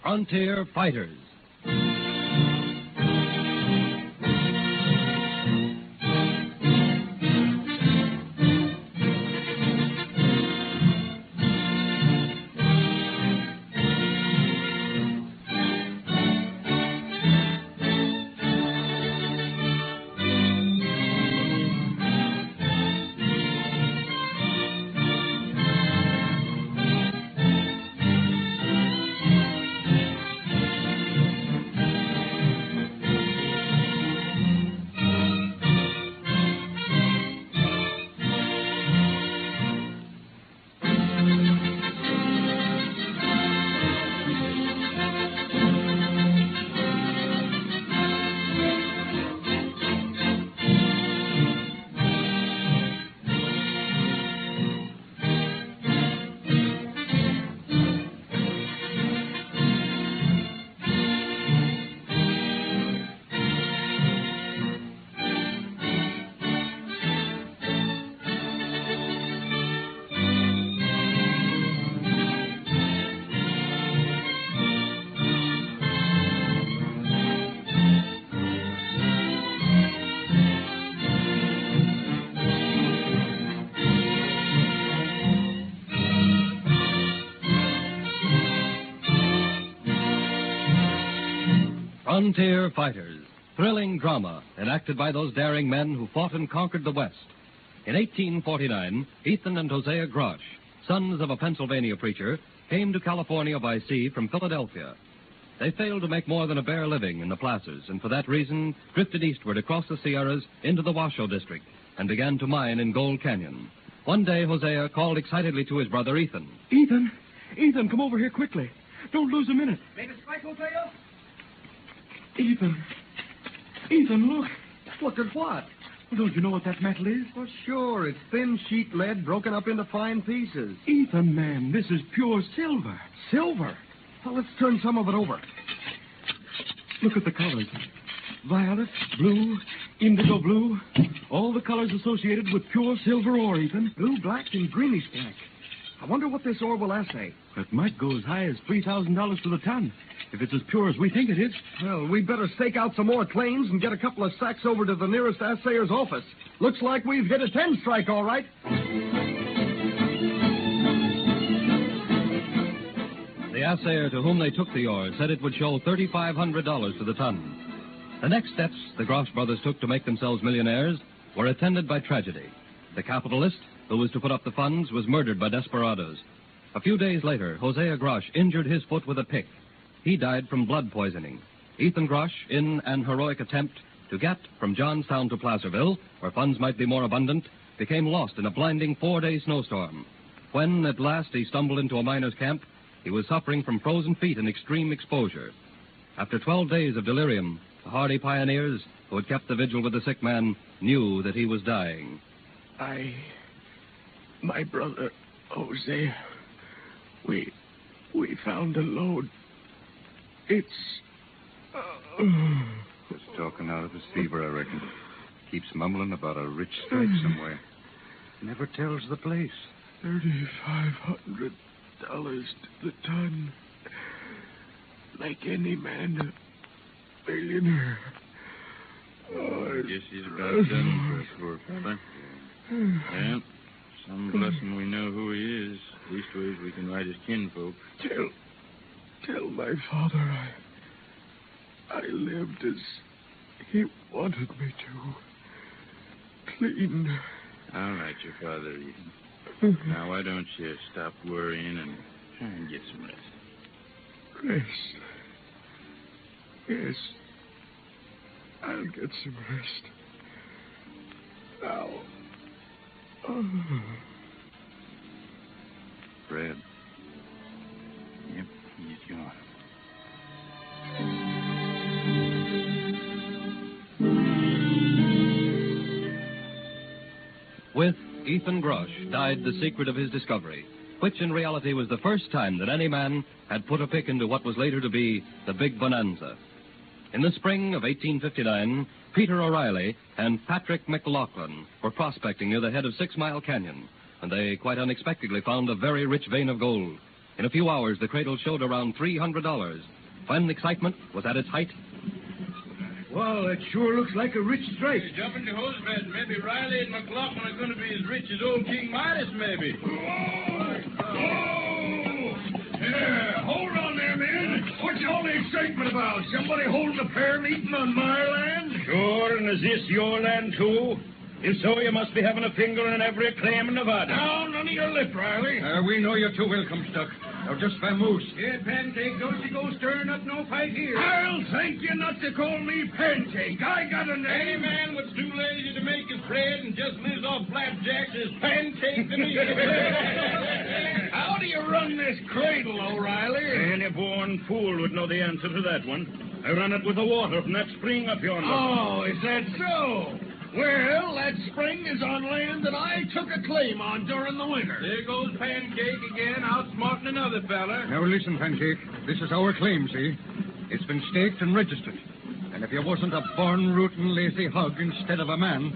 Frontier Fighters. Frontier Fighters, thrilling drama enacted by those daring men who fought and conquered the West. In 1849, Ethan and Hosea Grosh, sons of a Pennsylvania preacher, came to California by sea from Philadelphia. They failed to make more than a bare living in the plazas, and for that reason drifted eastward across the Sierras into the Washoe district and began to mine in Gold Canyon. One day, Hosea called excitedly to his brother Ethan. Ethan, come over here quickly. Don't lose a minute. Make a strike, Hosea? Ethan, look. Look at what? Well, don't you know what that metal is? Well, sure. It's thin sheet lead broken up into fine pieces. Ethan, man, this is pure silver. Silver? Well, let's turn some of it over. Look at the colors. Violet, blue, indigo blue. All the colors associated with pure silver ore, Ethan. Blue, black, and greenish black. I wonder what this ore will assay. It might go as high as $3,000 to the ton, if it's as pure as we think it is. Well, we'd better stake out some more claims and get a couple of sacks over to the nearest assayer's office. Looks like we've hit a 10 strike, all right. The assayer to whom they took the ore said it would show $3,500 to the ton. The next steps the Grosh brothers took to make themselves millionaires were attended by tragedy. The capitalist, who was to put up the funds, was murdered by desperados. A few days later, Hosea Grosh injured his foot with a pick. He died from blood poisoning. Ethan Grosh, in an heroic attempt to get from Johnstown to Placerville, where funds might be more abundant, became lost in a blinding 4-day snowstorm. When, at last, he stumbled into a miner's camp, he was suffering from frozen feet and extreme exposure. After 12 days of delirium, the hardy pioneers who had kept the vigil with the sick man knew that he was dying. My brother, Hosea, we found a load. It's... Just talking out of his fever, I reckon. Keeps mumbling about a rich strike somewhere. Never tells the place. $3,500 to the ton. Like any man, a millionaire. I guess he's about done for us, poor fella. Well, some blessing we know who he is. Leastways, we can write his kinfolk. Tell my father I lived as he wanted me to. Clean. All right, your father, Ethan. Now, why don't you stop worrying and try and get some rest? Rest? Yes. I'll get some rest. Now. Fred. Yep, he's gone. With Ethan Grosh died the secret of his discovery, which in reality was the first time that any man had put a pick into what was later to be the Big Bonanza. In the spring of 1859, Peter O'Reilly and Patrick McLaughlin were prospecting near the head of 6 Mile Canyon, and they quite unexpectedly found a very rich vein of gold. In a few hours, the cradle showed around $300. when excitement was at its height. Well, it sure looks like a rich strike. Jump in the hose bed. Maybe Riley and McLaughlin are going to be as rich as old King Midas, maybe. Yeah, hold on there, man. What's all the excitement about? Somebody holding a prayer meeting on my land? Sure, and is this your land, too? If so, you must be having a finger in every claim in Nevada. Now, none of your lip, Riley. We know you too well, Comstock. Now, just vamoose. Yeah, Pancake, don't you go stirring up no fight here. I'll thank you not to call me Pancake. I got a name. Any man that's too lazy to make his bread and just lives off flapjacks is Pancake to me. How do you run this cradle, O'Reilly? Any born fool would know the answer to that one. I run it with the water from that spring up yonder. Oh, is that so? Well, that spring is on land that I took a claim on during the winter. There goes Pancake again, outsmarting another fella. Now, listen, Pancake. This is our claim, see? It's been staked and registered. And if you wasn't a born-rootin' lazy hog instead of a man,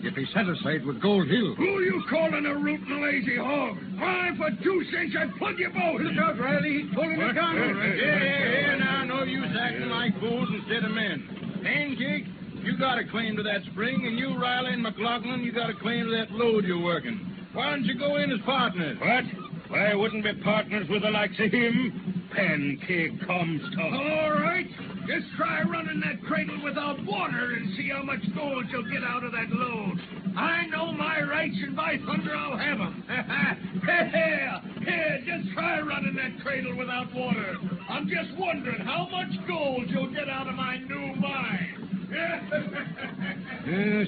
you'd be satisfied with Gold Hill. Who you calling a rootin' lazy hog? Why, for 2 cents, I'd plug you both. Look out, Riley. He's pulling a gun. Yeah, now, no use acting like fools instead of men. Pancake, you got a claim to that spring, and you, Riley and McLaughlin, you got a claim to that load you're working. Why don't you go in as partners? What? Why, I wouldn't be partners with the likes of him. Pancake Comstock. All right. Just try running that cradle without water and see how much gold you'll get out of that load. I know my rights, and by thunder, I'll have them. Here, just try running that cradle without water. I'm just wondering how much gold you'll get out of my new mine.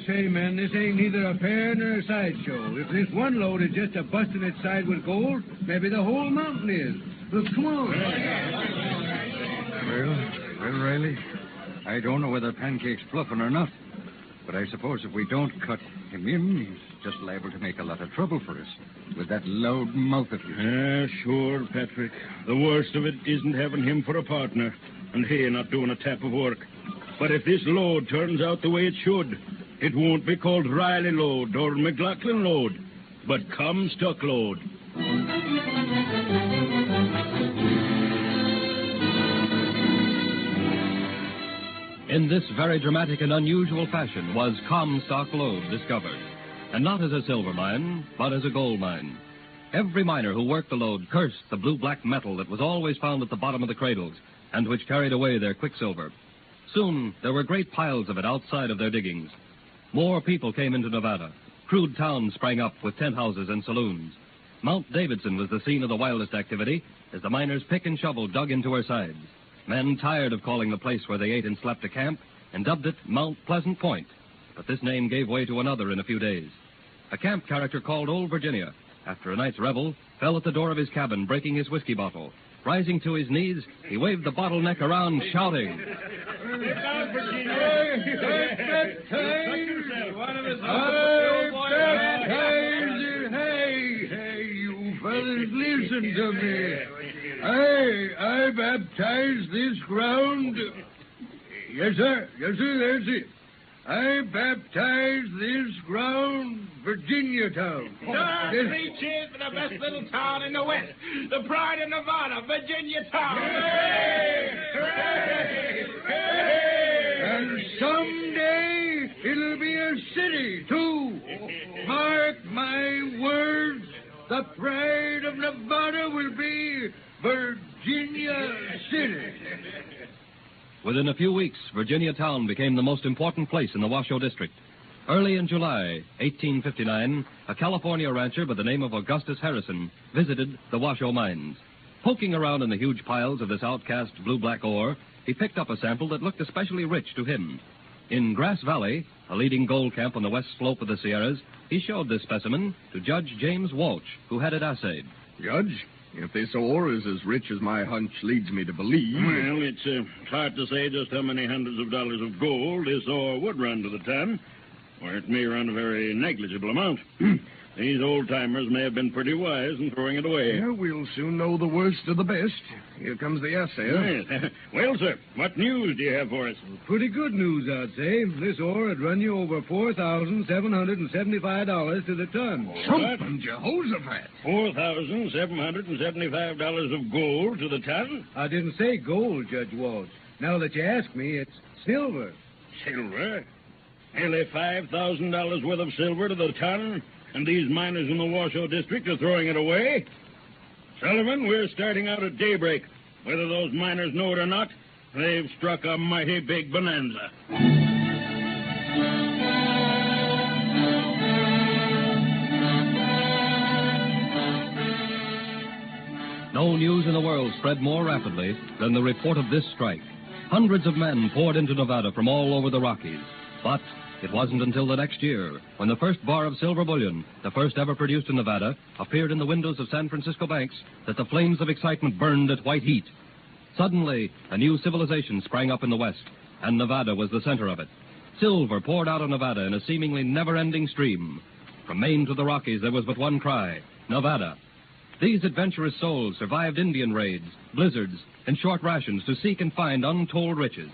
Say, man, this ain't neither a fair nor a sideshow. If this one load is just a busting its side with gold, maybe the whole mountain is. Look, come on. Well, Riley, I don't know whether Pancake's bluffing or not, but I suppose if we don't cut him in, he's just liable to make a lot of trouble for us with that loud mouth of his. Sure, Patrick. The worst of it isn't having him for a partner, and he not doing a tap of work. But if this load turns out the way it should, it won't be called Riley Lode or McLaughlin Lode, but Comstock Lode. In this very dramatic and unusual fashion was Comstock Lode discovered, and not as a silver mine, but as a gold mine. Every miner who worked the lode cursed the blue-black metal that was always found at the bottom of the cradles and which carried away their quicksilver. Soon, there were great piles of it outside of their diggings. More people came into Nevada. Crude towns sprang up with tent houses and saloons. Mount Davidson was the scene of the wildest activity as the miners pick and shovel dug into her sides. Men tired of calling the place where they ate and slept a camp and dubbed it Mount Pleasant Point. But this name gave way to another in a few days. A camp character called Old Virginia, after a night's revel, fell at the door of his cabin, breaking his whiskey bottle. Rising to his knees, he waved the bottleneck around, shouting, Hey, you fellas, listen to me. I baptize this ground. Yes, sir, that's it. I baptize this ground Virginia Town. Three cheers for the best little town in the West. The pride of Nevada, Virginia Town. Hooray! Hooray! Hooray! And someday it'll be a city, too. Mark my words, the pride of Nevada will be Virginia City. Within a few weeks, Virginia Town became the most important place in the Washoe District. Early in July 1859, a California rancher by the name of Augustus Harrison visited the Washoe mines. Poking around in the huge piles of this outcast blue-black ore, he picked up a sample that looked especially rich to him. In Grass Valley, a leading gold camp on the west slope of the Sierras, he showed this specimen to Judge James Walsh, who had it assayed. Judge, if this ore is as rich as my hunch leads me to believe... Well, it's hard to say just how many hundreds of dollars of gold this ore would run to the ton, or it may run a very negligible amount. These old-timers may have been pretty wise in throwing it away. Yeah, we'll soon know the worst of the best. Here comes the assayer. Yes. Well, sir, what news do you have for us? Pretty good news, I'd say. This ore would run you over $4,775 to the ton. Something, Jehoshaphat. $4,775 of gold to the ton? I didn't say gold, Judge Walsh. Now that you ask me, it's silver. Silver? Nearly $5,000 worth of silver to the ton? And these miners in the Washoe district are throwing it away? Sullivan, we're starting out at daybreak. Whether those miners know it or not, they've struck a mighty big bonanza. No news in the world spread more rapidly than the report of this strike. Hundreds of men poured into Nevada from all over the Rockies. But it wasn't until the next year, when the first bar of silver bullion, the first ever produced in Nevada, appeared in the windows of San Francisco banks, that the flames of excitement burned at white heat. Suddenly, a new civilization sprang up in the West, and Nevada was the center of it. Silver poured out of Nevada in a seemingly never-ending stream. From Maine to the Rockies, there was but one cry: Nevada. These adventurous souls survived Indian raids, blizzards, and short rations to seek and find untold riches.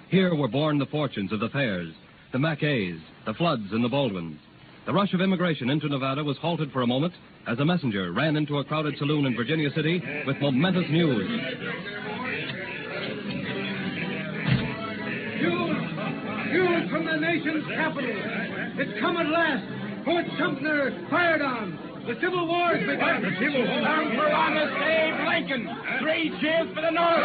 Here were born the fortunes of the Fairs, the Mackays, the Floods, and the Baldwins. The rush of immigration into Nevada was halted for a moment as a messenger ran into a crowded saloon in Virginia City with momentous news. News from the nation's capital. It's come at last. Fort Sumter fired on. The Civil War's begun. The Civil War. Time for honest Abe Lincoln. 3 cheers for the North.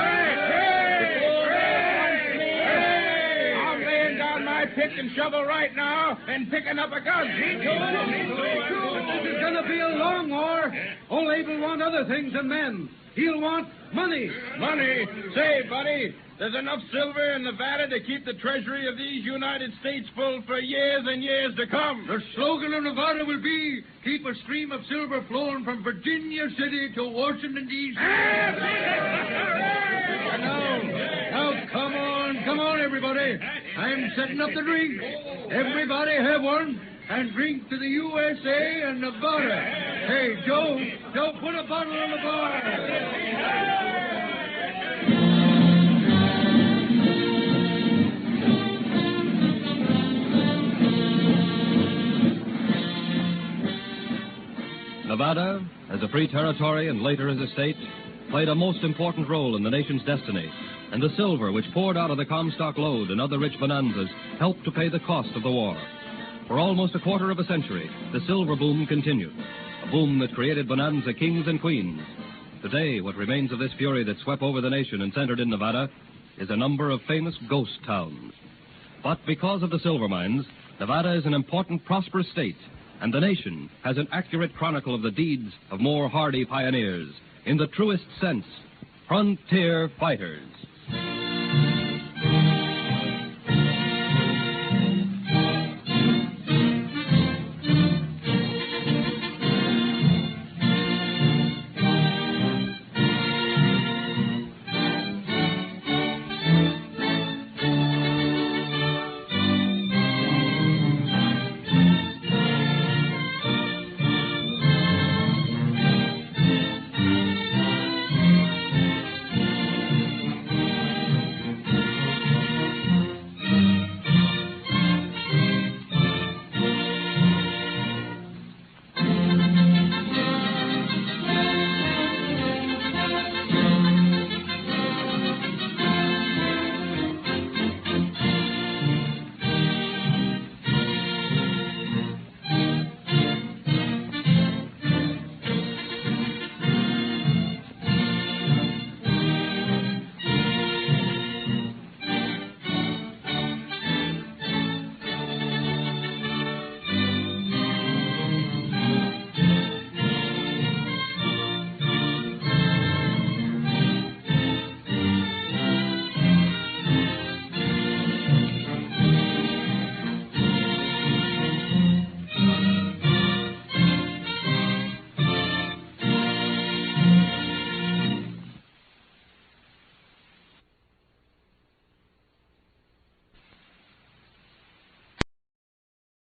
I'm laying down my pick and shovel right now and picking up a gun. This is going to be a long war. Old Abe will want other things than men. He'll want money. Money? Say, buddy, there's enough silver in Nevada to keep the treasury of these United States full for years and years to come. The slogan of Nevada will be, keep a stream of silver flowing from Virginia City to Washington, D.C. Now, come on, everybody. I'm setting up the drink. Everybody have one and drink to the USA and Nevada. Hey, Joe, put a bottle on the bar. Nevada, as a free territory and later as a state, played a most important role in the nation's destiny, and the silver which poured out of the Comstock Lode and other rich bonanzas helped to pay the cost of the war. For almost a quarter of a century, the silver boom continued, a boom that created bonanza kings and queens. Today, what remains of this fury that swept over the nation and centered in Nevada is a number of famous ghost towns. But because of the silver mines, Nevada is an important, prosperous state, and the nation has an accurate chronicle of the deeds of more hardy pioneers, in the truest sense, frontier fighters.